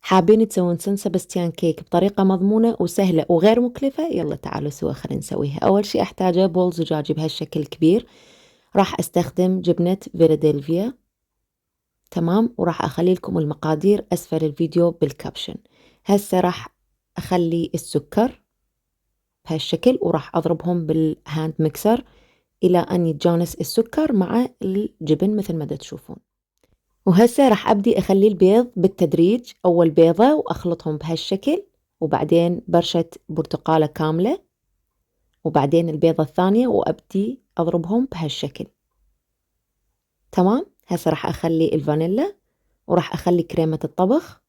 حابين تسوون سان سباستيان كيك بطريقة مضمونة وسهلة وغير مكلفة؟ يلا تعالوا سوا خلينا نسويها. أول شي أحتاجه بول زجاجي بهالشكل كبير، راح أستخدم جبنة فيلادلفيا. تمام، وراح أخلي لكم المقادير أسفل الفيديو بالكابشن. هسه راح أخلي السكر بهالشكل وراح أضربهم بالهاند ميكسر إلى أن يتجانس السكر مع الجبن مثل ما تشوفون. وهسه راح أبدي أخلي البيض بالتدريج، أول بيضة وأخلطهم بهالشكل، وبعدين برشة برتقالة كاملة، وبعدين البيضة الثانية وأبدي أضربهم بهالشكل. تمام، هسه راح أخلي الفانيلا وراح أخلي كريمة الطبخ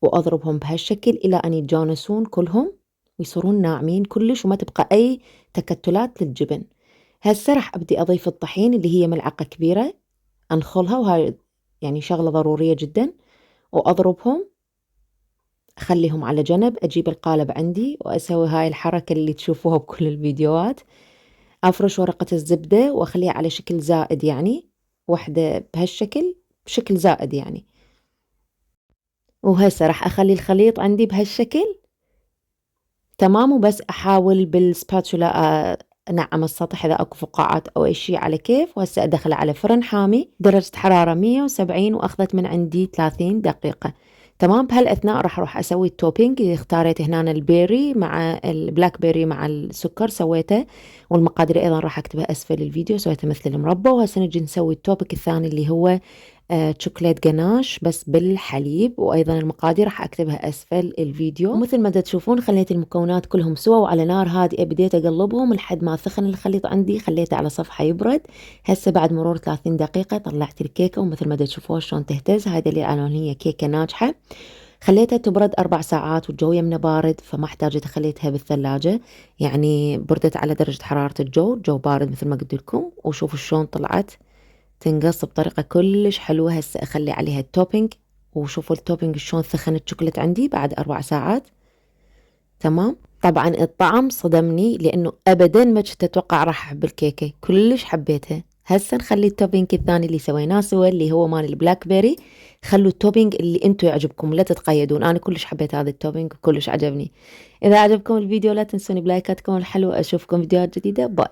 وأضربهم بهالشكل إلى أن يتجانسون كلهم ويصيرون ناعمين كلش وما تبقى أي تكتلات للجبن. هسه راح أبدي أضيف الطحين اللي هي ملعقة كبيرة، أنخلها، وهاي يعني شغلة ضرورية جدا، وأضربهم أخليهم على جنب. أجيب القالب عندي وأسوي هاي الحركة اللي تشوفوها بكل الفيديوهات، أفرش ورقة الزبدة وأخليها على شكل زائد، يعني واحدة بهالشكل بشكل زائد يعني. وهسه راح أخلي الخليط عندي بهالشكل. تمام، وبس أحاول بالسباتولا أنعم السطح إذا أكو فقاعات أو أي شيء على كيف. وهسه أدخله على فرن حامي درجة حرارة 170 وأخذت من عندي 30 دقيقة. تمام، بهالأثناء راح أروح أسوي التوبينج. اختاريت هنا البيري مع البلاك بيري مع السكر سويته، والمقادير أيضا راح أكتبها أسفل الفيديو، سويته مثل المربى. وهسه نجي نسوي التوبيك الثاني اللي هو شوكولات جناش بس بالحليب، وأيضا المقادير راح أكتبها أسفل الفيديو. ومثل ما تشوفون خليت المكونات كلهم سوا وعلى نار هادئة، بديت أقلبهم لحد ما ثخن الخليط عندي، خليته على صفحة يبرد. هسه بعد مرور 30 دقيقة طلعت الكيكة، ومثل ما تشوفوها شلون تهتز، هاي دليل على أن هي كيكة ناجحة. خليتها تبرد 4 ساعات والجو يمنا بارد، فما احتاجت خليتها بالثلاجة، يعني بردت على درجة حرارة الجو بارد مثل ما قلت لكم. وشوفوا شلون طلعت تنقص بطريقة كلش حلوة. هسه أخلي عليها التوبينج، وشوفوا التوبينج شلون ثخن الشوكولات عندي بعد 4 ساعات. تمام، طبعا الطعم صدمني لأنه أبدا ما كنت أتوقع راح أحب الكيكة، كلش حبيتها. هسه نخلي التوبينج الثاني اللي سويناه سوا اللي هو مال البلاك بيري. خلوا التوبينج اللي انتو يعجبكم، لا تتقيدون. أنا كلش حبيت هذا التوبينج وكلش عجبني. إذا عجبكم الفيديو لا تنسوني بلايكاتكم الحلوة. أشوفكم فيديوهات جديدة. باي.